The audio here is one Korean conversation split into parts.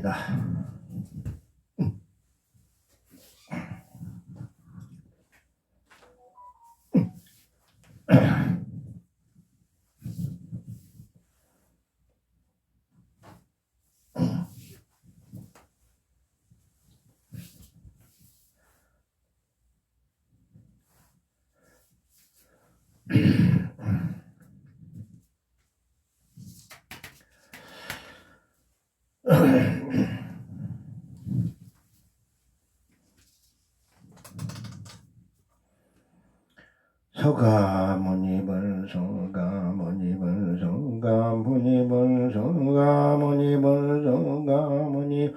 시작합니다. 서가모니불 서가모니불 서가모니불 서가모니불 서가모니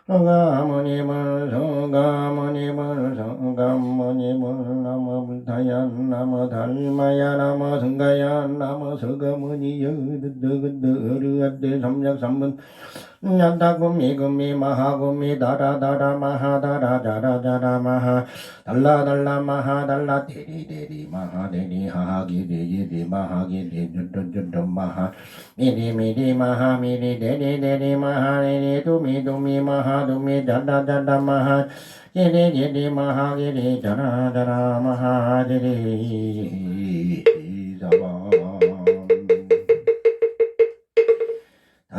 서가모니불 서가모니불 서가모니불 나무 불타야 나무 달마야 나무 성가야 나무 서가모니 여드드드르아데 삼작삼분 얀다구미 구미 마하구미 다라다라 마하다라 자라자라 마하 달라달라 마하달라 데리데리 마하데리 하하기리기리 마하기리 쭈쭈쭈쭈 마하 미리미리 마하미리 데리데리 마하리리 두미두미 마하두미 자라자라 마하 기리기리 마하기리 자라자라 마하지리 자바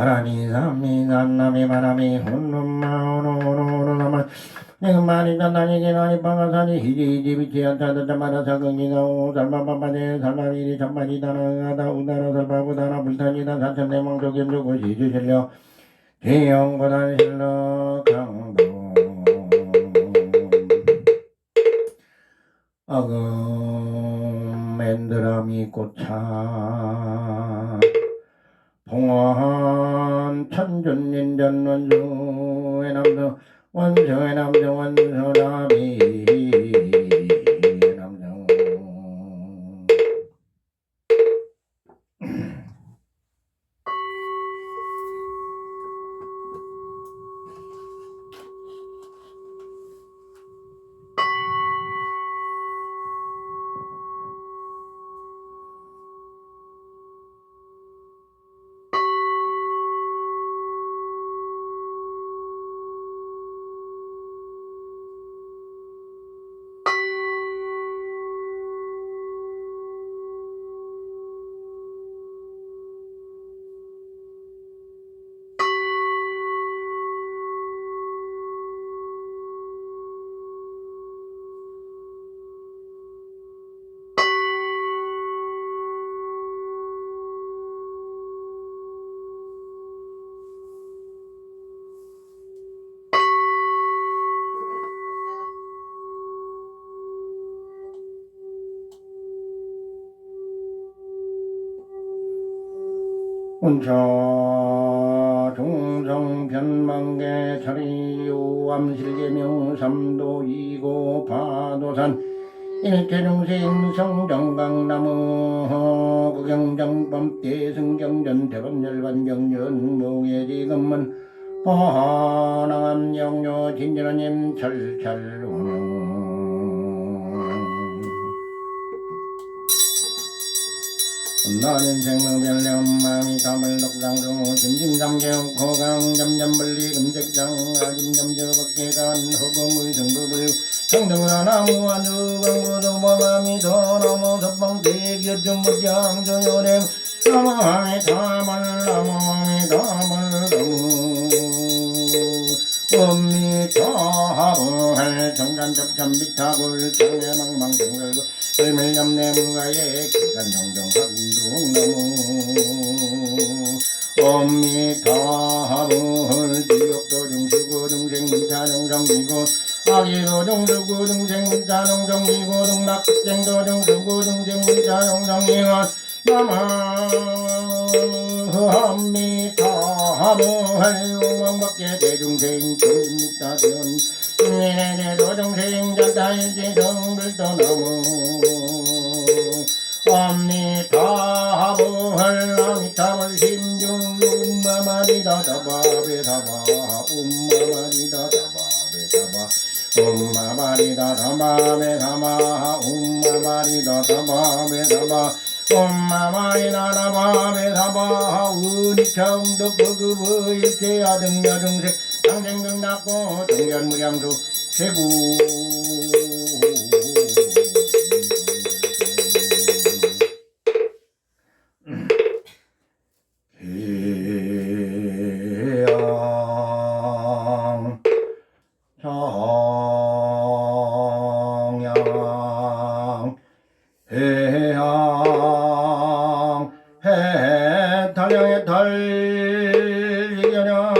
다라니 삼미 남남이 바람이 혼놈마오노노노노마 내금만이 단단이긴 하니 방아산이 히지히지 빛이 안타다 마라 사근기가 오 살바바바네 살바미리 잠바지다나가다 우다라 살바부다나 불타지다 사천대망조겸조고 시주실려 제영고단실러 강도 어금 맨드라미 꽃차 봉화한 천준인전 원수의 남수 원수의 남수 원수남이 남수 운차 중성 변망계 차리요 암실계명 삼도 이고 파도산 일체중생 성정강나무 구경정범 대승경전 대범열반경전 몽예지금은 화남영료 진진원님 철철운영 나는 생명별령 마음이 담을 독장수 진진삼경 고강점점벌리 금색장 아짐점저 밖에간 허금의 성급을 청등하나무한 의광무도마마미 더나무 선방대기여점무장 조요렘 나무하미 담을 나무하미 담을 나무 엄미타하부할 정간접참 비타굴 장례망망정글 을밀염내무가에 기간정정한둥나무 엄미타하부할 지옥도중수고중생 문자정정이고 아기도중수고중생 문자정정이고 동락생도중수고중생 문자정정이고 남아함미타하부할 용왕밖에 대중생 중립다전 도중생 전다일지 정글도나무 엄니타하부할 나미타물 심중마마리다 다바베다바 ummamarida 다바베다바 ummamarida 다바베다바 ummamarida 다바베다바 엄마마이나 나마메다바 은이창덕 버그버 일체야등야등색 상생극 낙고 정견무량수 최고 해양 해양 해탈량의 달리겨냐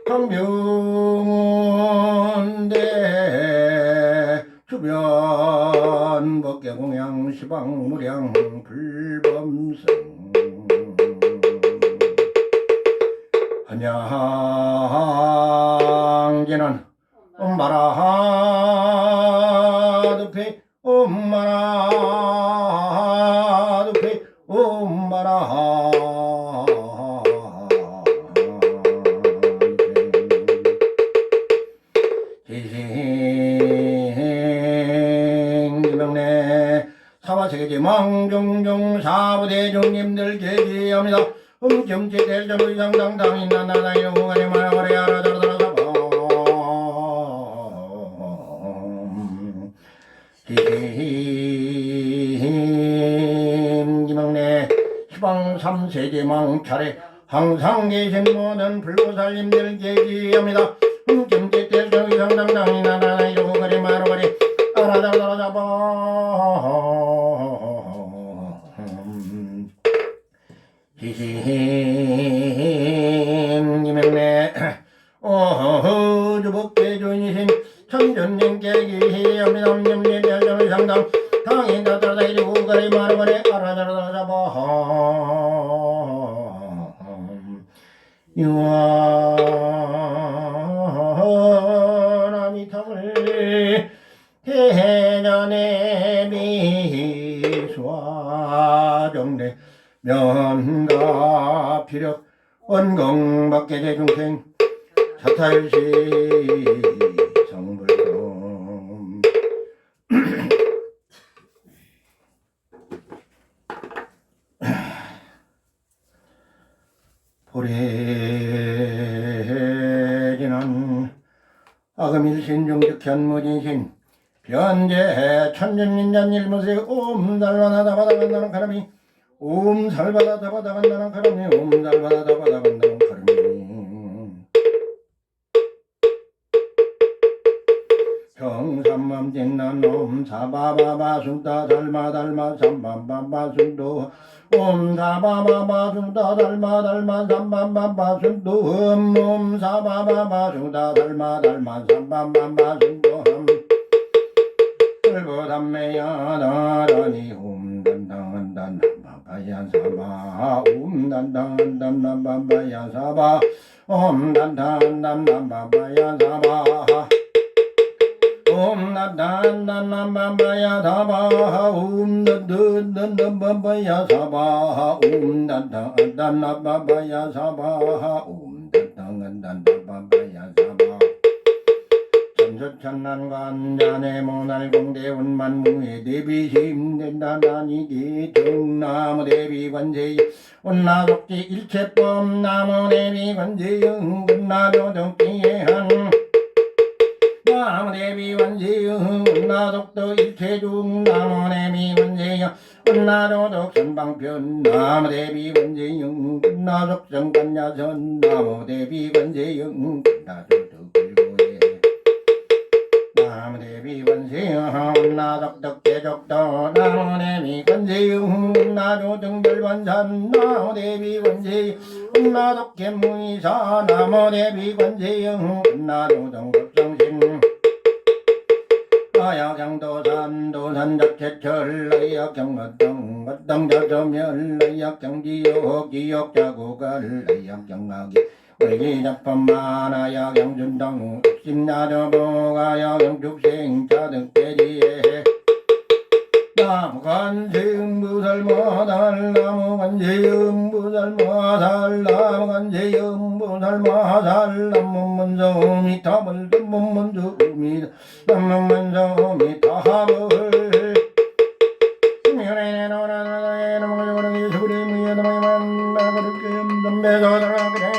강병운대 주변 법계공양 시방무량 불범성 한양진은 엄마라두피 엄마라두피 지생지명내 사바세계지망 종종 사부대중님들 계기합니다. 점치대전 의상당당히 나나나이 호가리 말하거리 알아들어들어서 김기명내 시방 삼세제망 차례 항상 계신 모든 불보살님들 계기합니다. 점치대전 의상당당히 나나나이 호가리 말하거리 알아들어들어서 지심이명내 주복대주이신 천전님께 기합니다. 상당 당인 다다다이 후가리 말하거래 알아들어잡아 유아나미탐을 대전의 미수아정례 면가 피력 원공밖에 대중생 사탈시 성불금 보례지난 아금일신 중득현무진신 변제 천년인잔 일무세 옴달바나다바다간다는 가람이 옴살바다다바다간다는 가람이 옴달바다다바다간다는 가람이 평삼맘진난 옴사바바바순다 달마달마 삼밤밤바순도 옴사바바바순다 달마달마 삼밤밤바순도 옴사바바바순다 달마달마 삼밤밤바순도 불보담매야 나라니 옴단당한단 바야사바 옴단당한단 바야사바 옴단당한단 바야사바 옴단단단단 바야사바 옴단단단 바야사바 옴단단단 바야사바 옴단단단 바야사바 천수천난관자네 모날공대운만무에 대비심된다나니기 정나무대비관제 운나독지 일체법 나무대비관제영 운나도독지예한 나무대비관제영 운나독도 일체중 나무대비관제영 운나도독 선방편 나무대비관제영 운나독정관야선 나무대비관제영 운나도독 나무대비관세음 나덕덕대적도 나무대비관세음 나조등별관산 나무대비관세음 나덕개무이사 나무대비관세음 나조등급정신 아야경도산 도산자체철 나야경어덩 어덩저저멸 나야경지역 기역자구갈 나야경하기 의기작품만 야경준당 신나저보가 야경죽생자득대지에 나무간세음부살마살 나무간세음부살마살 나무간세음부살마살 남문문서미 탑을 금문문서미 남문문서미 탑을 미연에 노라나에 나무가져오는 이수그리 무여나마이만 나가르게 덤배서더라 그래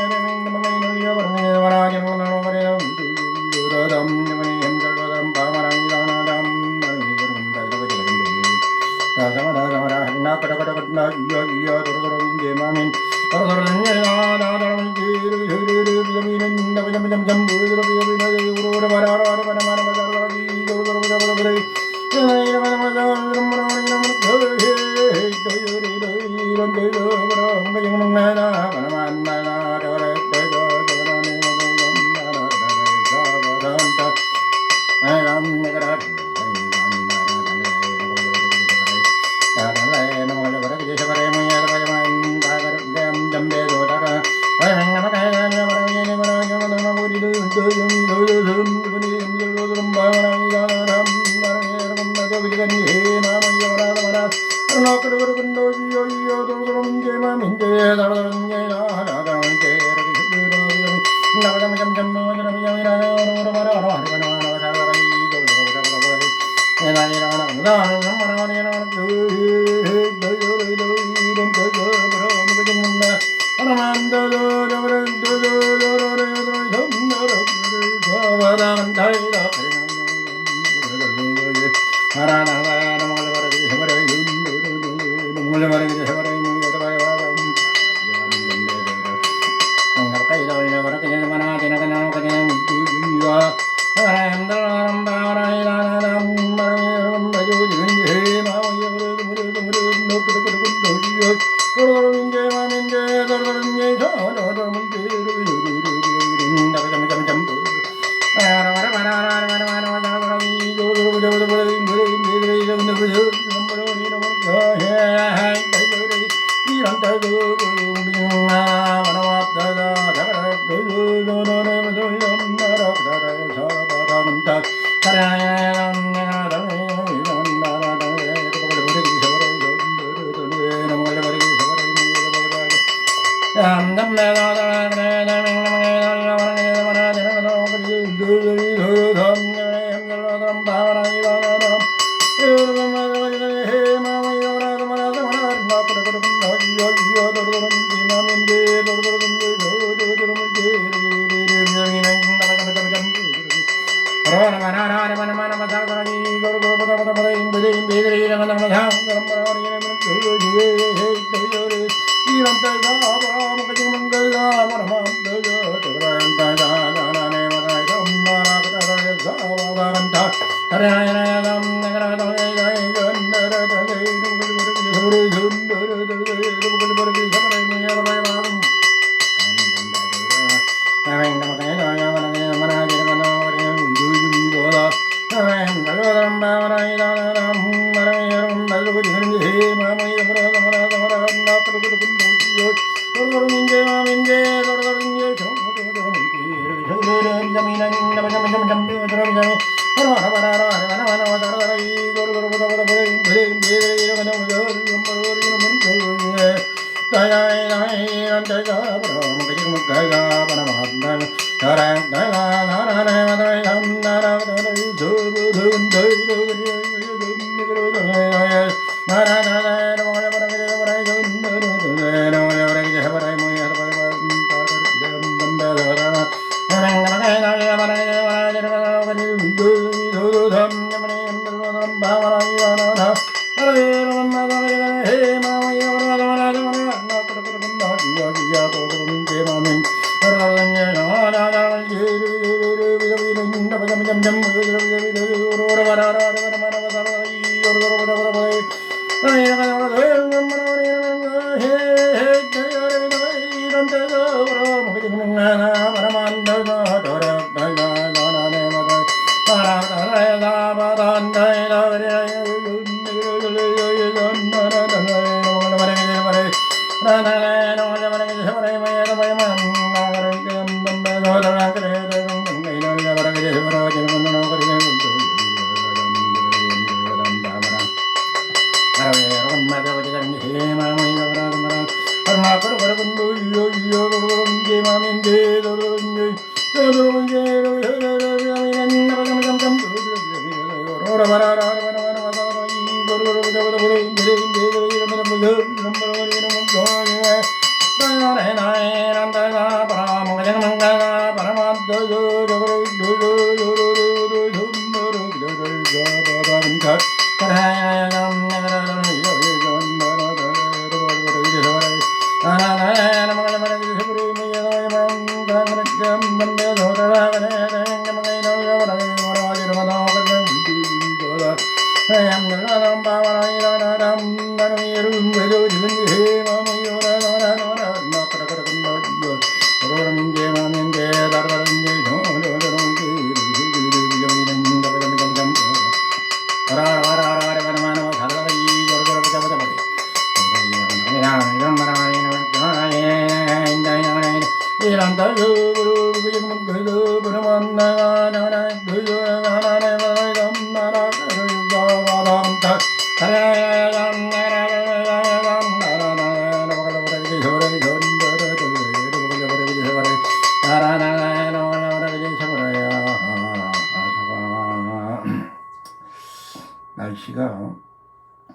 날씨가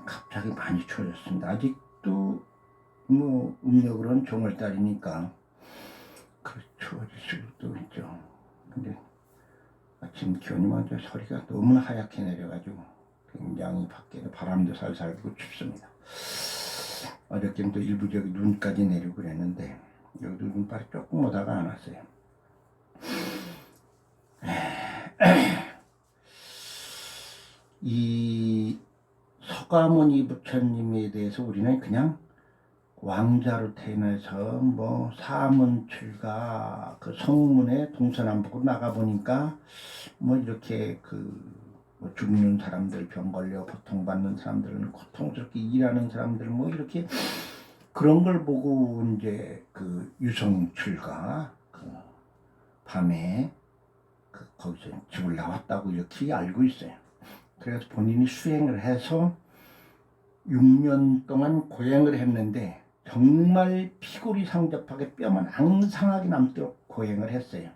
갑자기 많이 추워졌습니다. 아직도 뭐 음력으로는 정월달이니까 추워질 수도 있죠. 근데 아침 기온이 먼저 소리가 너무 하얗게 내려가지고 굉장히 밖에도 바람도 살살 불고 춥습니다. 어저께는 또 일부 저기 눈까지 내리고 그랬는데 여기도 눈발이 조금 오다가 안 왔어요. 이 서가모니 부처님에 대해서 우리는 그냥 왕자로 태어나서 뭐 사문출가 그 성문에 동서남북으로 나가보니까 뭐 이렇게 뭐 죽는 사람들, 병 걸려 고통받는 사람들은 고통스럽게 일하는 사람들 뭐 이렇게 그런 걸 보고 이제 그 유성출가 밤에 거기서 집을 나왔다고 이렇게 알고 있어요. 그래서 본인이 수행을 해서 6년 동안 고행을 했는데 정말 피골이 상접하게 뼈만 앙상하게 남도록 고행을 했어요.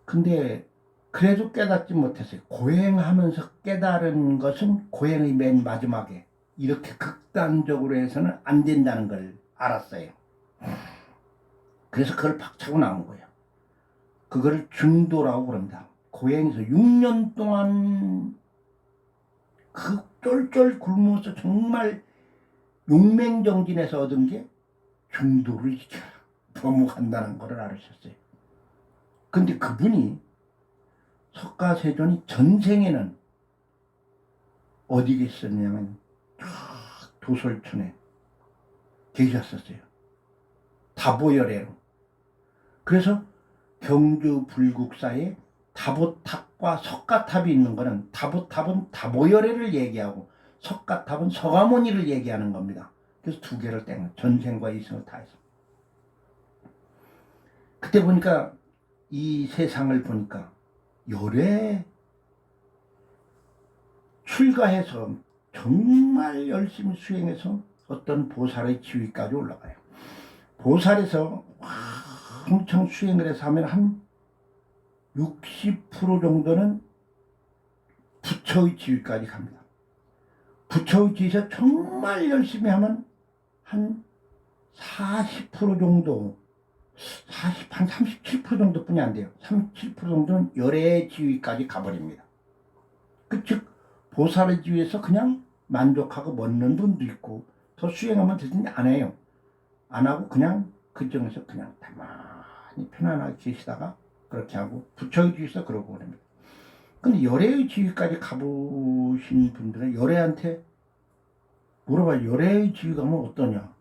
근데 그래도 깨닫지 못했어요. 고행하면서 깨달은 것은 고행의 맨 마지막에 이렇게 극단적으로 해서는 안 된다는 걸 알았어요. 그래서 그걸 박차고 나온 거예요. 그거를 중도라고 그럽니다. 고행에서 6년 동안 그 쫄쫄 굶어서 정말 용맹정진에서 얻은 게 중도를 지켜라, 도목한다는 것을 알으셨어요. 근데 그분이 석가세존이 전생에는 어디 계셨냐면 도솔촌에 계셨었어요. 다보열애로. 그래서 경주 불국사에 다보탑과 석가탑이 있는 거는 다보탑은 다보열애를 얘기하고 석가탑은 서가모니를 얘기하는 겁니다. 그래서 두 개를 땡 전생과 이생을 다 해서 그때 보니까 이 세상을 보니까 열애 출가해서 정말 열심히 수행해서 어떤 보살의 지위까지 올라가요. 보살에서 엄청 수행을 해서 하면 한 60% 정도는 부처의 지위까지 갑니다. 부처의 지위에서 정말 열심히 하면 한 40% 정도, 한 37% 정도뿐이 안 돼요. 37% 정도는 열애 지위까지 가버립니다. 즉 보살의 지위에서 그냥 만족하고 먹는 분도 있고 더 수행하면 되든지 안 해요. 안 하고 그냥 그 정에서 그냥 가만히 편안하게 계시다가 그렇게 하고 부처의 지위에서 그러고 그럽니다. 근데 열애의 지위까지 가보신 분들은 열애한테 물어봐요. 열애의 지위가 뭐 어떠냐?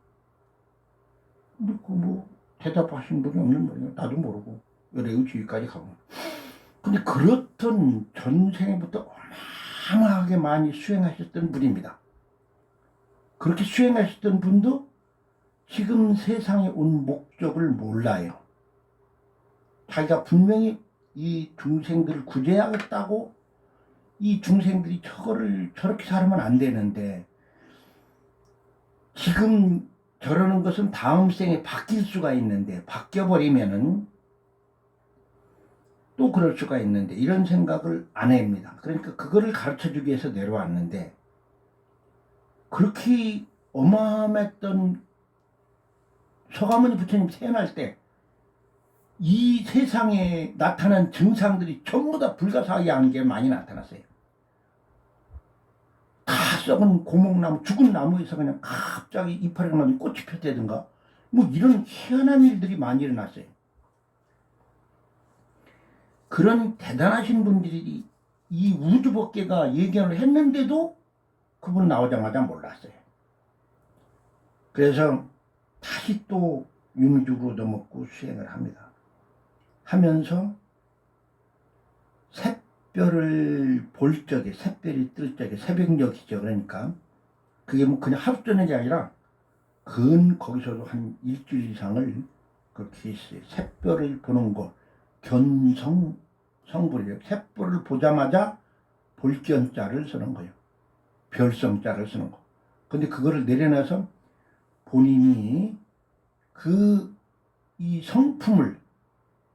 뭐 대답하신 분이 없는 거예요. 나도 모르고 열애의 지위까지 가고. 근데 그렇던 전생에부터 어마어마하게 많이 수행하셨던 분입니다. 그렇게 수행하셨던 분도 지금 세상에 온 목적을 몰라요. 자기가 분명히 이 중생들을 구제하겠다고 이 중생들이 저거를 저렇게 살면 안 되는데 지금 저러는 것은 다음 생에 바뀔 수가 있는데 바뀌어버리면은 또 그럴 수가 있는데 이런 생각을 안 합니다. 그러니까 그거를 가르쳐주기 위해서 내려왔는데 그렇게 어마어마했던 서가모니 부처님 태어날 때 이 세상에 나타난 증상들이 전부 다 불가사의한 게 많이 나타났어요. 다 썩은 고목나무, 죽은 나무에서 그냥 갑자기 이파리가 나면 꽃이 폈다든가 뭐 이런 희한한 일들이 많이 일어났어요. 그런 대단하신 분들이 이 우주법계가 예견을 했는데도 그분 나오자마자 몰랐어요. 그래서 다시 또 유미죽으로 얻어먹고 수행을 합니다. 하면서 샛별을 볼 적에, 샛별이 뜰 적에, 새벽녘이죠. 그러니까 그게 뭐 그냥 하루 저녁이 아니라 거기서도 한 일주일 이상을 그렇게 했어요. 샛별을 보는 거, 성불이에요. 샛별을 보자마자 볼견자를 쓰는 거예요. 별성자를 쓰는 거. 근데 그거를 내려놔서 본인이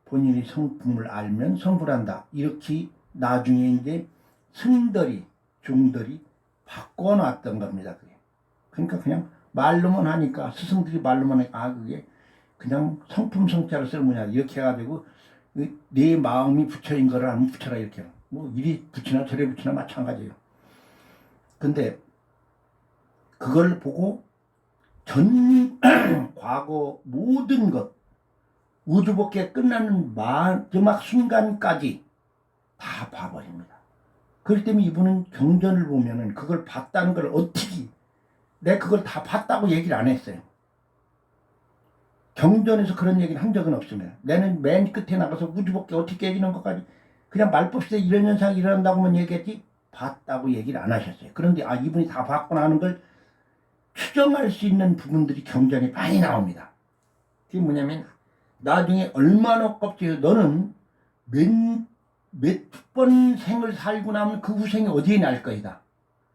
본인이 성품을 알면 성불한다. 이렇게 나중에 이제 승들이, 중들이 바꿔놨던 겁니다. 그게. 그러니까 그냥 말로만 하니까, 스승들이 말로만 하니까, 그게 그냥 성품 성자를 쓰는 거냐. 이렇게 해가지고, 내 마음이 부처인 거를 안 붙여라. 이렇게. 뭐, 이리 붙이나 저리 붙이나 마찬가지예요. 근데, 그걸 보고, 과거 모든 것, 우주복귀가 끝나는 마지막 순간까지 다 봐버립니다. 그렇기 때문에 이분은 경전을 보면은 그걸 봤다는 걸 어떻게, 내가 그걸 다 봤다고 얘기를 안 했어요. 경전에서 그런 얘기를 한 적은 없습니다. 나는 맨 끝에 나가서 우주복귀 어떻게 깨지는 것까지 그냥 말법시에 이런 현상이 일어난다고만 얘기했지 봤다고 얘기를 안 하셨어요. 그런데 이분이 다 봤구나 하는 걸 추정할 수 있는 부분들이 경전에 많이 나옵니다. 그게 뭐냐면 나중에 얼마나 껍질에 너는 몇 번 생을 살고 나면 그 후생이 어디에 날 거이다.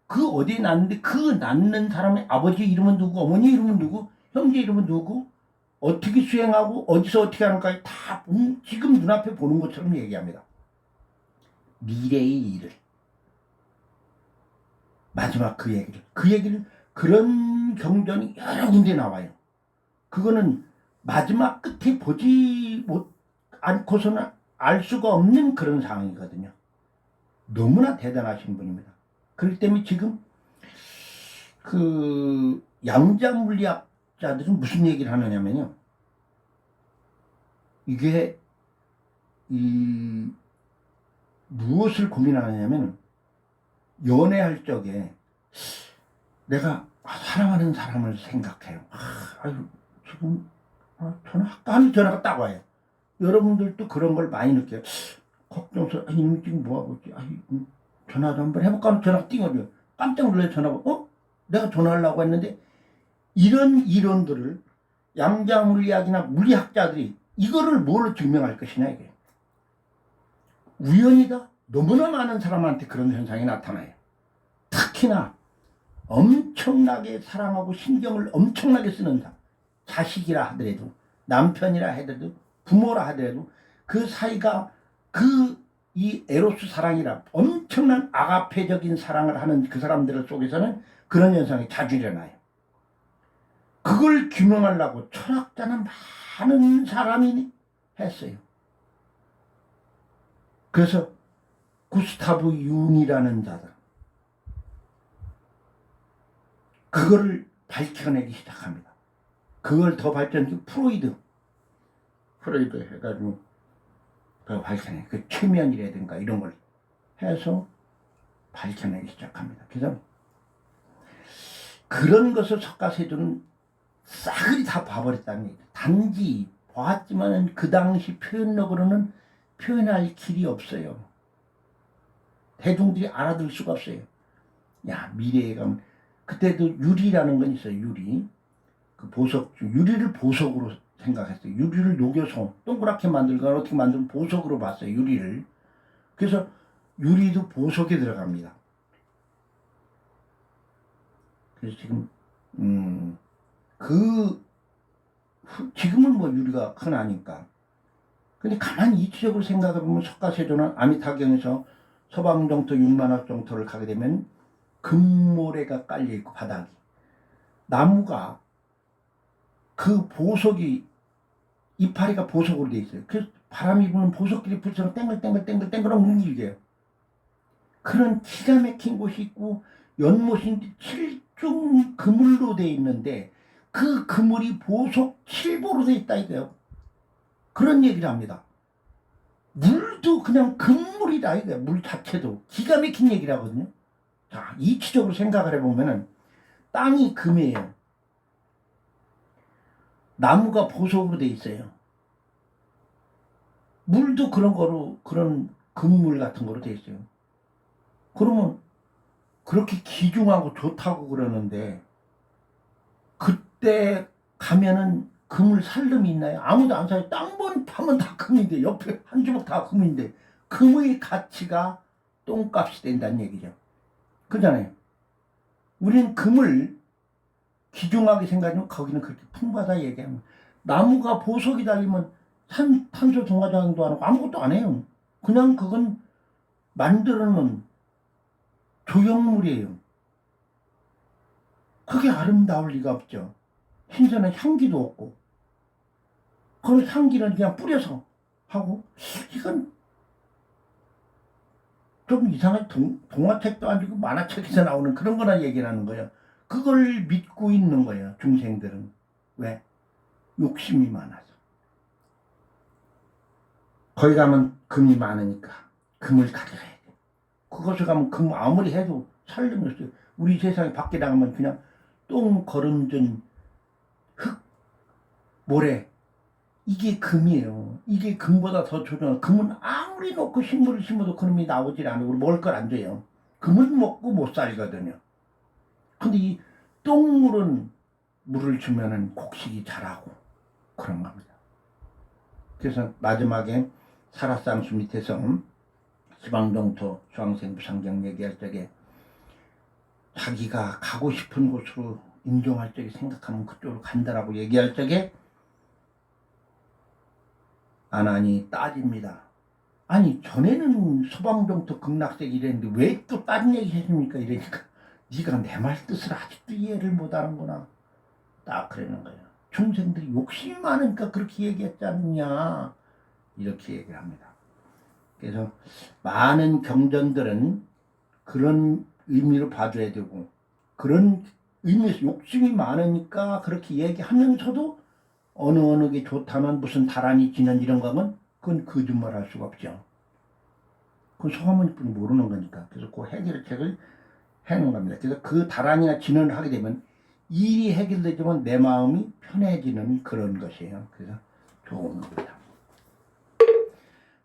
그 어디에 났는데 그 낳는 사람의 아버지 이름은 누구, 어머니 이름은 누구, 형제 이름은 누구, 어떻게 수행하고 어디서 어떻게 하는가 다 지금 눈앞에 보는 것처럼 얘기합니다. 미래의 일을. 마지막 그 얘기를 그런 경전이 여러 군데 나와요. 그거는 마지막 끝에 보지 않고서는 알 수가 없는 그런 상황이거든요. 너무나 대단하신 분입니다. 그렇기 때문에 지금 그 양자물리학자들은 무슨 얘기를 하느냐면요. 이게 무엇을 고민하느냐면 연애할 적에 내가 사랑하는 사람을 생각해요. 지금 전화가 딱 와요. 여러분들도 그런 걸 많이 느껴요. 걱정서 이놈이 지금 뭐하고 있지? 전화도 한번 해볼까 하면 전화가 띵어요. 깜짝 놀라요. 전화가 내가 전화하려고 했는데 이런 이론들을 양자물리학이나 물리학자들이 이거를 뭘로 증명할 것이냐 이게. 우연이다? 너무나 많은 사람한테 그런 현상이 나타나요. 특히나 엄청나게 사랑하고 신경을 엄청나게 쓰는 사람, 자식이라 하더라도 남편이라 하더라도 부모라 하더라도 그 사이가 이 에로스 사랑이라 엄청난 아가페적인 사랑을 하는 그 사람들 속에서는 그런 현상이 자주 일어나요. 그걸 규명하려고 철학자는 많은 사람이 했어요. 그래서 구스타브 융이라는 자들 그거를 밝혀내기 시작합니다. 그걸 더 발전시킨 프로이드 해가지고 더 밝혀내 그 최면이라든가 이런 걸 해서 밝혀내기 시작합니다. 그래서 그런 것을 석가세조는 싸그리 다 봐버렸다는 얘기죠. 단지 보았지만 그 당시 표현력으로는 표현할 길이 없어요. 대중들이 알아들 수가 없어요. 미래에 가면 그때도 유리라는 건 있어요. 유리. 유리를 보석으로 생각했어요. 유리를 녹여서 동그랗게 만들거나 어떻게 만들면 보석으로 봤어요. 유리를. 그래서 유리도 보석에 들어갑니다. 그래서 지금 지금은 뭐 유리가 흔하니까. 근데 가만히 이치적으로 생각해보면 석가세조는 아미타경에서 서방정토 6만화 정토를 가게 되면 금모래가 깔려있고 바닥이 나무가 그 보석이 이파리가 보석으로 돼 있어요. 그래서 바람이 부는 보석끼리 불처럼 땡글땡글하고 움직여요. 그런 기가 막힌 곳이 있고 연못인데 칠중 그물로 돼 있는데 그 그물이 보석 칠보로 돼 있다 이거예요. 그런 얘기를 합니다. 물도 그냥 금물이다 이거야. 물 자체도 기가 막힌 얘기라거든요. 자, 이치적으로 생각을 해보면은 땅이 금이에요. 나무가 보석으로 돼 있어요. 물도 그런 거로, 그런 금물 같은 거로 돼 있어요. 그러면 그렇게 귀중하고 좋다고 그러는데 그때 가면은 금을 살 놈이 있나요? 아무도 안 사요. 땅만 파면 다 금인데, 옆에 한 주먹 다 금인데 금의 가치가 똥값이 된다는 얘기죠. 그잖아요. 우리는 금을 귀중하게 생각하면 거기는 그렇게 풍부하다 얘기합니다. 나무가 보석이 달리면 탄소 중화작용도 안 하고 아무것도 안 해요. 그냥 그건 만들어 놓은 조형물이에요. 그게 아름다울 리가 없죠. 신선한 향기도 없고, 그 향기는 그냥 뿌려서 하고, 이건 좀 이상한 동화책도 아니고 만화책에서 나오는 그런 거나 얘기를 하는 거예요. 그걸 믿고 있는 거예요, 중생들은. 왜? 욕심이 많아서. 거기 가면 금이 많으니까 금을 가져가야 돼. 그것을 가면 금 아무리 해도 살 놈이 없어요. 우리 세상에 밖에 나가면 그냥 똥 거름진 흙, 모래, 이게 금이에요. 이게 금보다 더 소중한. 금은 아무리 놓고 식물을 심어도 그놈이 나오질 않고 먹을 걸 안 줘요. 금은 먹고 못 살거든요. 근데 이 똥물은 물을 주면은 곡식이 자라고 그런 겁니다. 그래서 마지막에 사라쌍수 밑에서 지방정토 수강생 부상경 얘기할 적에 자기가 가고 싶은 곳으로 인종할 적에 생각하면 그쪽으로 간다라고 얘기할 적에 아나니 따집니다. 아니 전에는 소방정토 극락색 이랬는데 왜 또 다른 얘기 해줍니까? 이러니까 네가 내 말 뜻을 아직도 이해를 못하는구나. 딱 그러는 거예요. 중생들이 욕심이 많으니까 그렇게 얘기했지 않느냐 이렇게 얘기를 합니다. 그래서 많은 경전들은 그런 의미로 봐줘야 되고, 그런 의미에서 욕심이 많으니까 그렇게 얘기하면서도 어느 게 좋다면 무슨 다란이 지는 이런 거면 그건 거짓말 할 수가 없죠. 그건 소화문뿐이 모르는 거니까. 그래서 그 해결책을 해놓은 겁니다. 그래서 그 다란이나 진언을 하게 되면 일이 해결되지만 내 마음이 편해지는 그런 것이에요. 그래서 좋은 겁니다.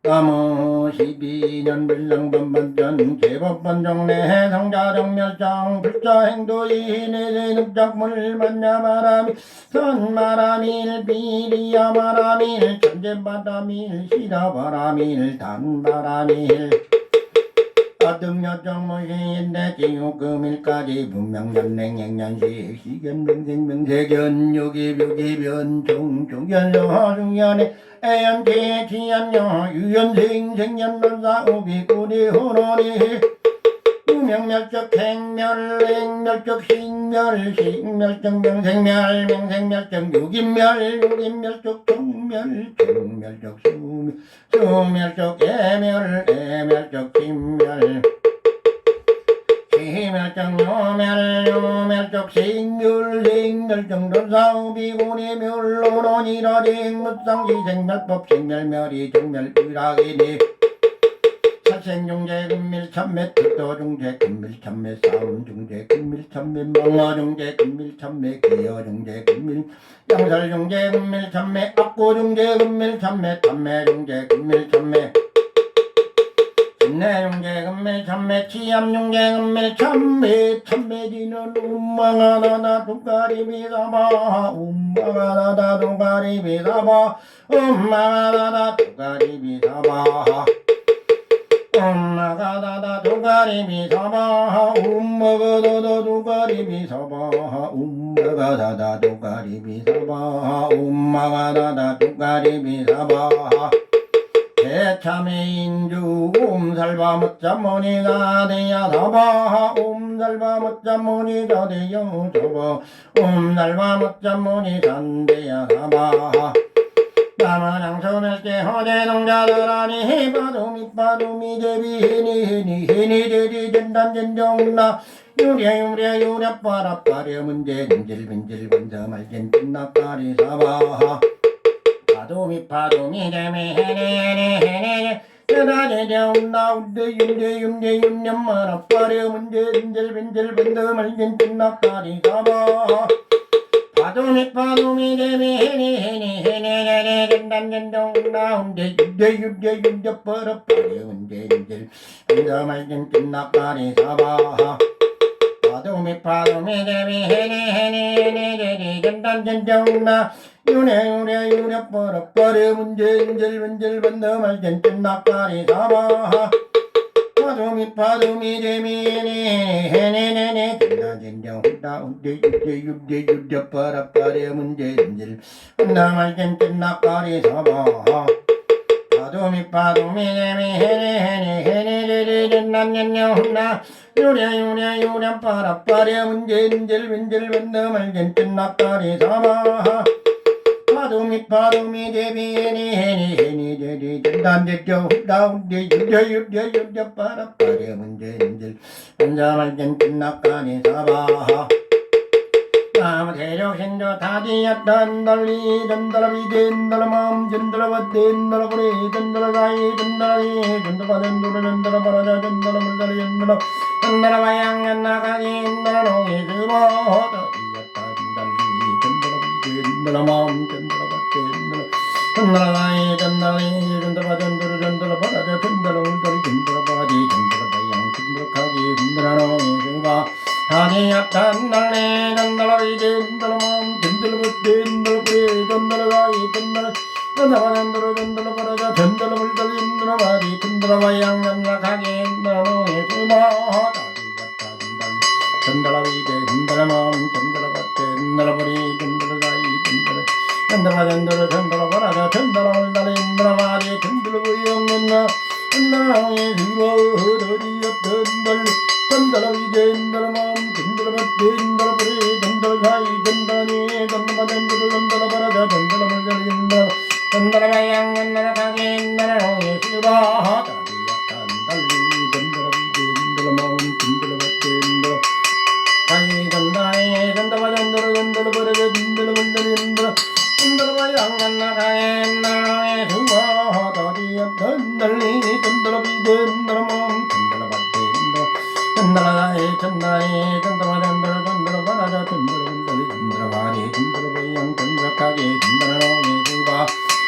남은 12년 불량반반전 제법반정내 상자정멸장 불자행도이내 늑작물 만야마라밀 선마라밀 비리야마라밀 천재바라밀 시다바라밀 단바라밀 아등여정무시인대 지옥금일까지 분명연냉행년시 시견명생명세견 유기뷰기변 종종연서중연에 애연지 지연여 유연생 생년론사 우비꾸리 혼원이 유명멸적 행멸행멸적 식멸식멸적 명생멸 명생멸적 유기멸 종멸적 수멸적 애멸적 심멸 시멸적 요멸적 생멸적 논사우비군이 멸론원이라링 무상시 생멸법 생멸멸이 정멸의락이니 살생중재 금밀참매 특도중재 금밀참매 싸움중재 금밀참매 망어중재 금밀참매 기여중재 금밀 양설중재 금밀참매 악고중재 금밀참매 탐매중재 금밀참매 진내중재 금밀참매 치암중재 금밀참매 참매지는 움망하나나 두가리비사바 움망하나나 두가리비사바 움망하나나 두가리비사바 엄마가다다 도가리비사바 엄마가다다 도가리비사바 엄마가다다 도가리비사바 엄마가다다 도가리비사바 대참의인주 옴살바못자모니가 되야사바 옴살바못자모니가 되여서바 옴살바못자모니 산대야사바 나만양손을게 허대농자들아니 바두미 제비히니 제리 전단전정나 유랴 빠라빠려 문제 빈질 번져말진 끝나까리 사바하 파도미 파도미 데메헤네헤네 나운데 문제 인젤 번더멀긴 찐낙다리 가봐 파도미 파도미 데메헤네헤네 간단전정 나운데 윤제 버럭버려 문제 인젤 번더멀긴 찐낙다리 가봐 파도미 파도미 데메헤네헤네 간단전정 나 유래 버럭버려 문제 인젤 번더멀긴 찐낙다리 가봐 파도미 데미네네네네 진정 훈다 빠라빠레 문제인질 나말겐 뜬나까리 잡아 파도미 데미네네네네 난년녀 훈나 유래 빠라빠레 문제인질 번더말겐 뜬나까리 잡아 파도미 데비니 단단대죠 다운데 유려 빠라빠레 문제인들 혼자말겐 끝나까니 잡아 나무 대력신조 다디였던 달리 전달비 전달마음 전달바대 전달보리 전달가이 전달이 전달바전도로 전달바라자 전달바양 나가기 전달노이 그보다 마음 전달바대 전달가이 전달이 전달바전도로 전달바라자 전달올다리 전달바디 전달바양 전달가기 전달노이 그보 다니였던 날래 전달비 전달마음 전달바대 전달보리 전달가이 전달바전도로 전달바라자 전달올다리 전달바디 전달바양 전달가기 전달노이 그보 전달비 전달마음 전달바대 전달보리 전달가이 전달바전도로 전달바라자 전달올다리 전달바디 전달보리 없는 나의 그보더리였던 달리 전달비 전달마음 전달바대 전달보리 전달가이 전달이 전달바전도로 전달바라자 전달올다리 전달바양 전달가기 전달노이 그보 달리 전달비 전달마음 전달바대 가이 전달이 전달바전도로 전달바라자 전달올다리 전달바양 전달가이 전달노이 그보 달리였던 달리 전달비 전달마음 전달바대 전달가이 전달이 전달바전도로 전달바라자 전달올다리 전달바리 전달바양 전달가기 전달노이 그보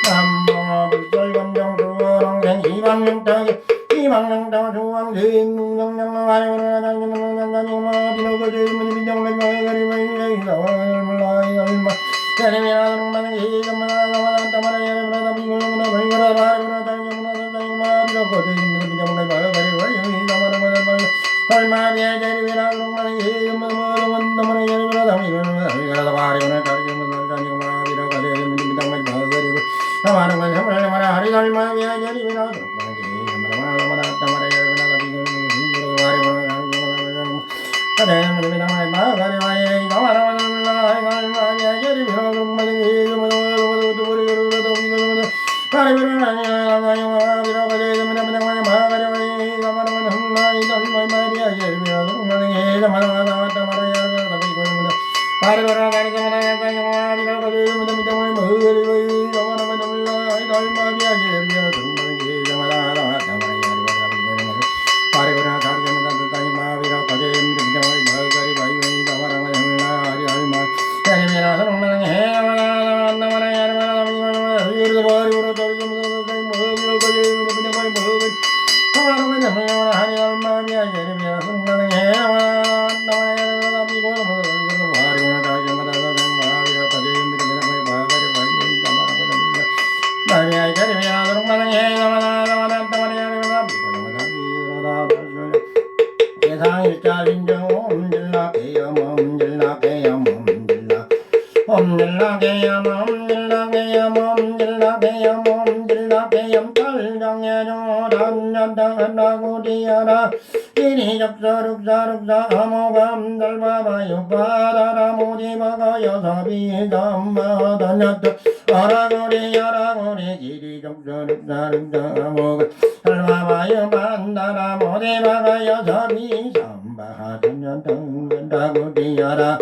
남모 불설검정수원홍생 희망명당에 희망명당 수왕생 무정량마와리오라장님무정량장님마 비노거제문비정랭마가리마이라이사와얼마이얼마 야리미라동마는 희감마나가마단타마라야리브라다비고르무나벌거라라라라다비고르무나다이고르무나다이고마 비노거제문비정랭마가리마이라이사와얼마이얼마 설마비아자리미라동마는 희감마나가마단타마라야리브라다비고르무나다이고르무나다이고마 비노거제문비정랭마가리마 나만은 선물마라 하리달마비아자리미라 세상일자진정 옴질라게야 멈질라게야 멈질라 옴질라게야 멈질라게야 멈질라게야 멈질라게야 딸장애저 단년당한다구리야라 이리적서룩사룩사 아모감달바바요 바다라 모디바가여 사비담바다냐또 아라구리야라구리 이리적서룩사룩사 아모감 달바바요 반다라 모디바가여 사비담바다냐또 다구리야라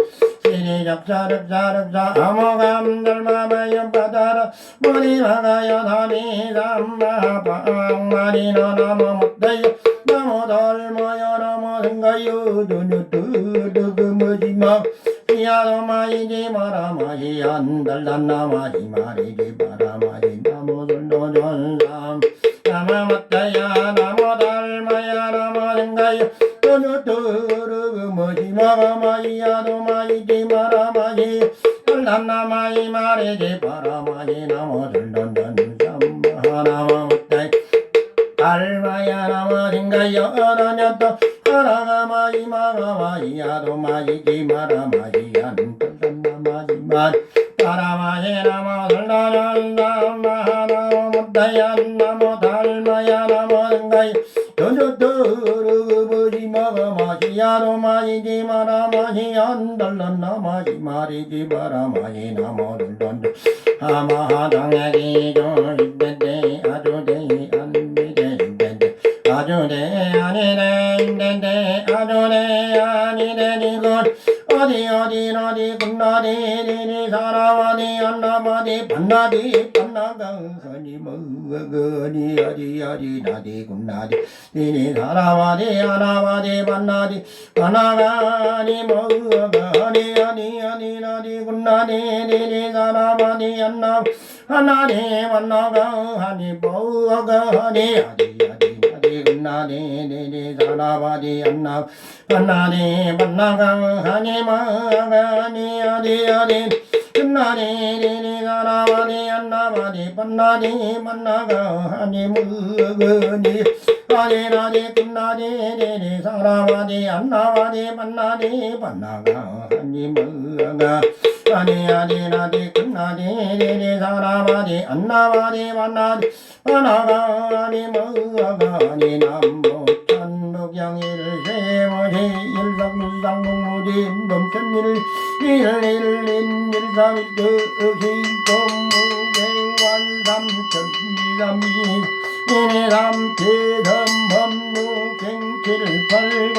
이리 작사륵사륵사 아무감들마마여 바다라 머리 박아야 다리 삼마방 마리나 나무 못다요 나무 덜모여 나무 생가요 두누뚜르그 머지마 이야도 마이지 마라 마이 안달단나 마이 마리지 마라 마이 나무들도 전삼 나무 못다야 나무 덜모야 나무 생가요 두누뚜르그 머지마 마이야도 마이지 마라 마이 달단나 마이 마리지 마라 마이 나무들도 전삼 나무 못다야 알마야 나머진가요 어느냐또 하나가 마이 마가 마이야도 마이지 마라 마이야 눈뜰단나 마이만 따라마이 나머들다란다 마하나 못다야 나머 달마야 나머진가요 저저떠르그버지 마가 마이야도 마이지 마라 마이 안달란나 마이 마리지 마라 마이 나머들던도 아마하당야기 조이대대 아주대 아주대 아니네 인데데 아주대 아니네 이건 어디 군나디 사라와디 안나바디 반나디 반나가 허니 먹으니 어디 나디 군나디 니니 사라와디 안나바디 반나디 반나가니 먹으니 어디 나디 군나디 니니 사라와디 안나 하나니 만나가 하니 먹으니 어디 군나디 사라바디 안나 반나디 만나가 하니 마가니 어디 군나디 사라바디 안나바디 반나디 만나가 하니 먹으니 어디 군나디 사라바디 안나바디 반나디 만나가 하니 먹으가 아니 나디 끝나디 사라바디 안나바디 만나디 하나가니 먹어가니 남북 천북양일 세모시 일삼일상공무진 범천일 일일인 일삼일득이 공무개완삼천이삼이 이니삼태삼범무 갱칠팔고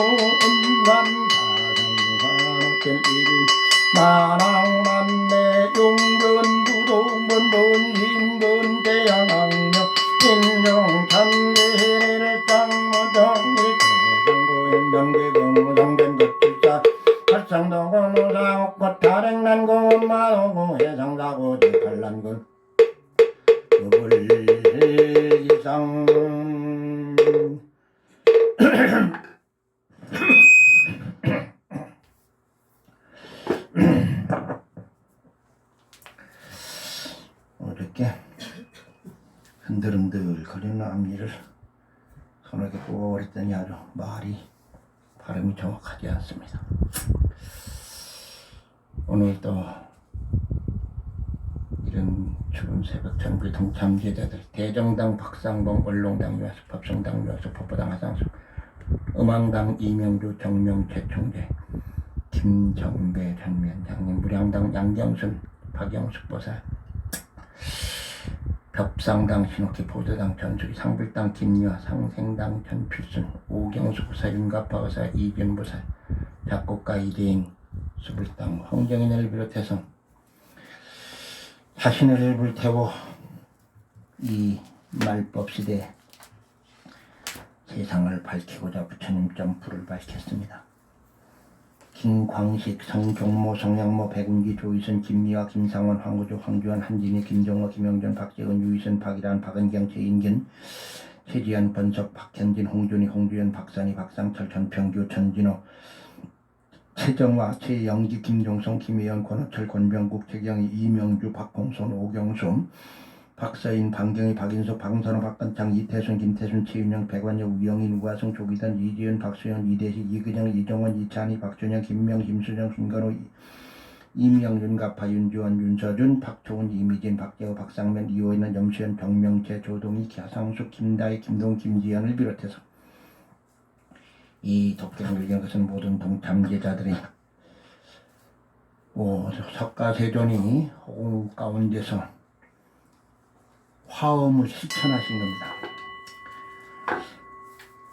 음삼사성화kel일 마랑만대 용변부동본본 신분대양학력 인종천리를 땅무정일 대정고현정대공무정전것출사 팔상도고무사 옥꽃 다랭난고 마도고 해상사고 제팔란군 부불이상 이렇게 흔들흔들 거리는 앞니를 손에 꼽아버렸더니 아주 말이 발음이 정확하지 않습니다. 오늘 또 이런 추운 새벽 전국의 동참제자들 대정당 박상봉 언론당 유아숙 법성당 유아숙 법보당 하상숙 음왕당 이명주 정명채 총재 김정배 전위원장님 무량당 양경순 박영숙 보사 벽상당 신옥희 보도당 전수기 상불당 김유아 상생당 전필순 오경수 부사 윤갑파 의사 이균 부사 작곡가 이대인 수불당 황정인을 비롯해서 자신을 불태워 이 말법 시대 세상을 밝히고자 부처님 점프를 밝혔습니다. 김광식, 성종모, 성양모, 백운기, 조이선, 김미화, 김상원, 황구조, 황주환, 한진희, 김정호, 김영전, 박재은, 유이선, 박일환, 박은경, 최인균, 최지한, 번석, 박현진, 홍준희, 홍주연, 박산희, 박상철, 전평규, 전진호, 최정화, 최영기, 김종성, 김혜연, 권호철, 권병국, 최경희, 이명주, 박홍선, 오경수, 박서인, 방경희, 박인석, 박선호, 박건창, 이태순, 김태순, 최윤영, 백완혁, 우영인, 우하성, 조기단, 이지은, 박수현, 이대식, 이근영, 이정원, 이찬희, 박준영, 김명, 김수정, 김건호, 이명윤, 가파, 윤주원, 윤서준, 박초은, 이미진, 박재호, 박상면, 이호인은, 염수현, 정명채, 조동희, 갸상숙, 김다희, 김동, 김지현을 비롯해서 이 독경을 이긴 것은 모든 동참제자들이 석가세존이 호응 가운데서 화엄을 실천하신 겁니다.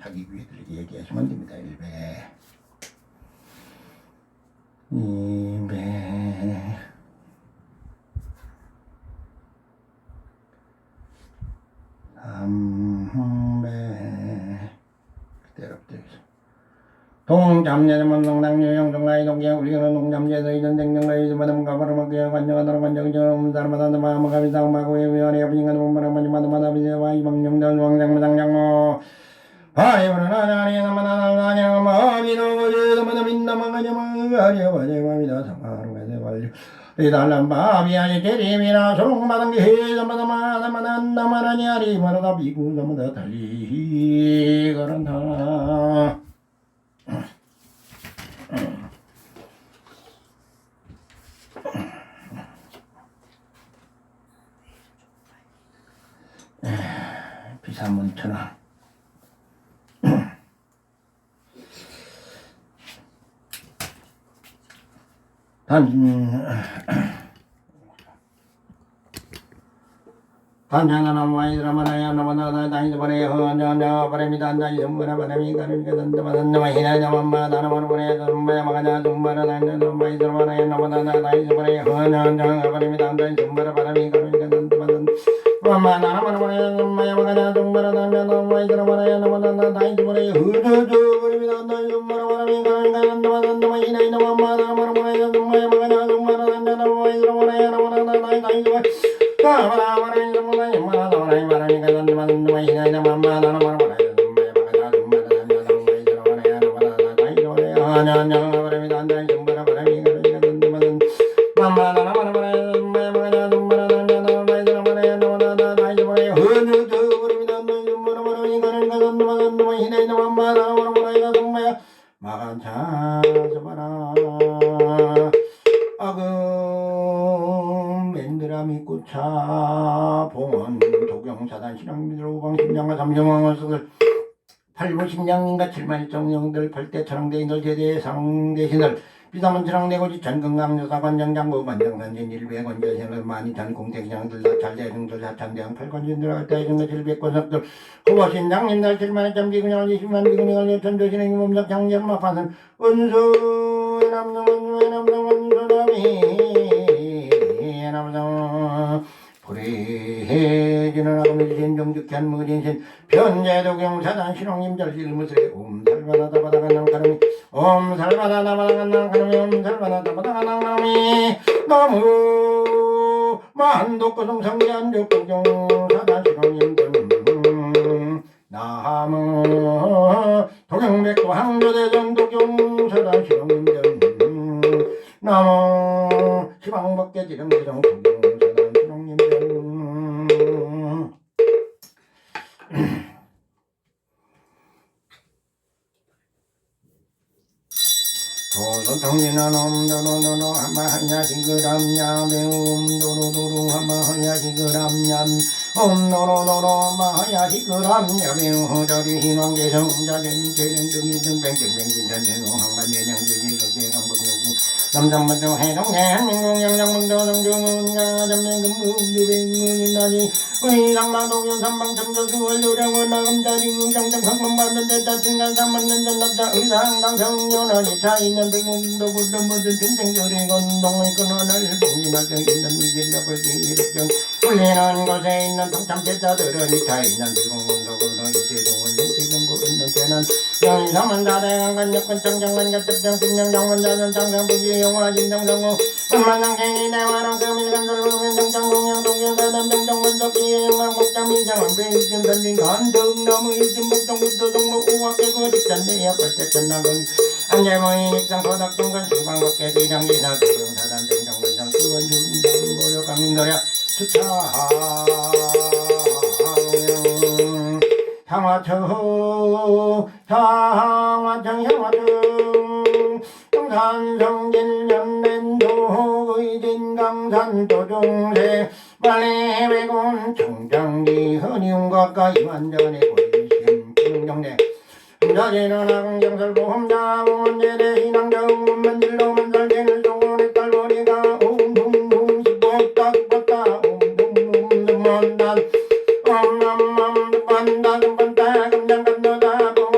자기 귀에 들리게 얘기하시면 됩니다. 1배 2배 3배 그대로 동잠녀는 농당녀 동나이 동경 우리는 농잠녀도 있는 댕경가이 마담 가바르마게 관여하다라 관정정 사람마다 마음가 비상마고 위원회 아버지가 몸마랑 마지마다 비와 이방령전 왕장마장장모 바이브나나니 나마나나냐 마비노거제도 마나민나마가냐마가냐 바제마비다 상하르가제 발류 이달람 바비아니 제리미나 소롱마당 게헤자마다마다마나나마라냐리 마라다 비구자마다 달리 가란다 비싸면 1,000원 단장나마이드라마나야 나마나다 다이드바레 허안자자 바레미다 안자이 정바라 바레미 가르니까 단다마단다마 히나자맘마 다나마르바레 전바야 마가자 정바라 단자마이드라마나야 나마나다 다이드바레 허안자자 바레미다 안자이 정바라 바레미 가르니까 단다마단 mamma 나나마르바레 전바야 마가자 정바라 단자마이드라마나야 나마나다 다이드바레 허저저 바레미다 안자이 정바라 바레미 가르니까 단다마단다마 히나자맘마 다나마르바레 전바야 마가자 정바라 단자마이드라마나야 나마나다 다이드바레 차 봉헌 도경사단 신앙민으로 방신장과 삼성왕을 쓰들 팔보신장인가 7만 1정령들 팔대 천왕대인들 제대 상대신들 비담은 천왕대고지 전건강여사 관장장고 관장산진 100원저생을 만이탄 공택장들 다찰대중들 사찬대왕 팔관진들 할대중가 700권석들 후보신장님들 7만 1점 비근형을 20만 비근형을 여천조신의 몸작 장전마파선 은수 남성은 남성은 남성 불의해지는 아금일신 정직한 무진신 변제도경사단 신홍님절 일무스레 옴살바다다바다간난 가름이 옴살바다다바다간난 가름이 옴살바다다바다간난 가름이 너무 만독고성 성지한 적도경사단 신홍님절 나무 도경백도 항조대전 도경사단 신홍님절 나무 시방법계 지령지령 도경사단 신홍님절 도도통리는 옴도로도로 하마하야시그람야 배움도로도로 하마하야시그람야 옴도로도로 마하야시그람야 배우호저리 희망계성자전이 재련등이등뱅등뱅진전쟁 항반예냥제지속대강북요구 남장문도 해동대 한민공영장문도정중은가 점령금금주백문인나지 의상마도균 삼방청저수월요령은 나금자리금장장 성문받는 데따층간 삼만년전 납자 의상당성연원이 차있는 백문도 구름부들 등등조리 건동의 근원을 봉인할정있는 미길력을지 이력정 울리는 곳에 있는 동참제자들은 이 차있는 불공문도 건동이 제동은 정치경고 있는 죄는 영의삼은 자대강 간역권 정정관 gat득정 승령정원자전 장상부지 영화 진정성호 만만장갱이 대화랑 금일간설부면 정장공양 동경사담 정정원석기 영광복장미장원 배일진 선진 간등나무 일진복정부도 동무 우악개고 직전대야 벌떼천나건 안재모인 입상포닥중간 시방법계 대장기나 도경사단 정정원상 수원중장 고려강민거려 수차 향화청 영산성진 연랜도 의진강산 도중세 말레외군 청정리 헌이움과가 이완전의 고리심 기능정대 자리는 악경설보험자 원제대 희낭정문만질로 만살갱을 동원의 딸머리가 옴둥둥 수복다 수복다 옴둥둥 수먼단 엄엄엄 반다 금반다 금장간도다 봉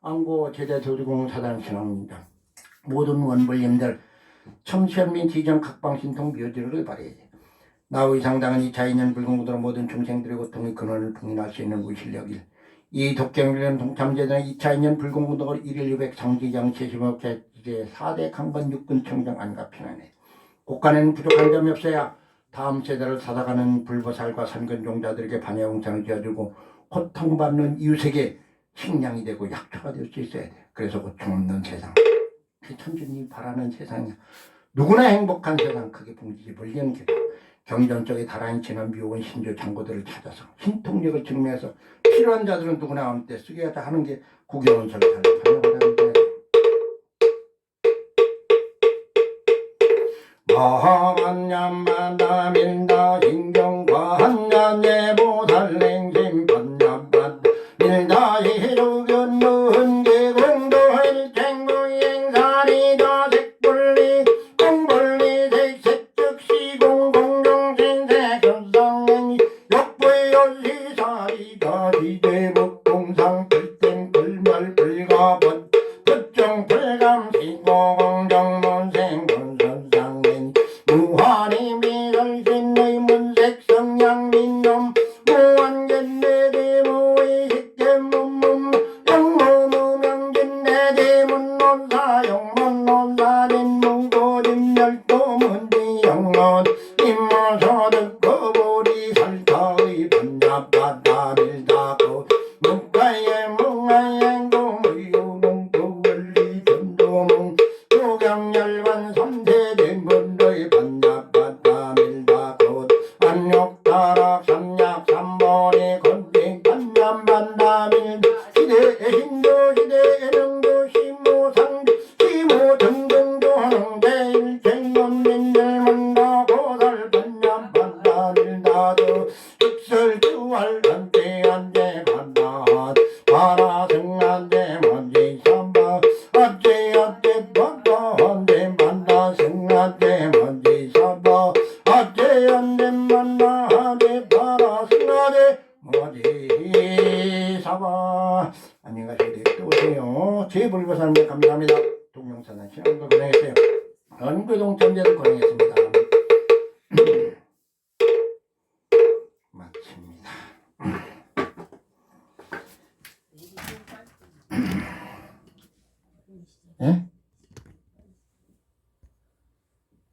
안고 제대 조리공 사단 신앙입니다. 모든 원불님들 청시현민 지정 각방신통 묘지를 발휘해 나의 상당한 2차 인연 불공부도로 모든 중생들의 고통의 근원을 봉인할 수 있는 우실력일 이 독경일련 동참제단의 2차 인연 불공부도 1일 600 상지장 제15 제 4대 강건 육군 청정 안가편하네. 국간에는 부족한 점이 없어야 다음 세대를 살아가는 불보살과 산근종자들에게 반야용창을 지어주고 고통받는 이웃에게 식량이 되고 약초가 될 수 있어야 돼. 그래서 고통 없는 세상, 천주님이 바라는 세상이야. 누구나 행복한 세상, 그게 봉지지 불경기다. 경전 쪽에 다란히 지난 미혹은 신조 장고들을 찾아서 신통력을 증명해서 필요한 자들은 누구나 어느 때 쓰게 하는 게 국영원설을 반영하는데 마한냠만 밀다 신경과한냠 예보살랭심 반냠만 밀다 이루견 누흔 개공도 일탱구행사리 다색불리 공불리 색색즉시공 공정신세 견성행 역부요시사리 다시대북공상 불땡 불멸 불가번 불정 불감 신고공정문생 무한히 미설신의 문색성양민놈 무한견내대무의 식견문문 영무무명진내대문논사 영문논사는 문고진멸도문지 영문 임무소득 거부리 살타의 반야바다밀다고 문가의 뭉아행고 의유농도원리 전도문 도경열관 3세대 문로의 반야바다밀다고 안욕다락 삼약 삼번의 건빙 반야반다밀 시대 신도 시대 능도 시무상도 시무 등등도 하는데 일생논민들 만나 고살 반야반다밀다도 흑설주할 한때 한때 반다 바라승한테 먼지 삼바 어째 어째 반다 한테 반다 승한테 먼지 삼바 어째 한테 만나 한테 바라승한테 먼지 삼바. 안녕히 가시고 또 오세요. 제불보살님 감사합니다. 동영상은 신앙도 고생했어요. 연구동 전제를 고생했습니다.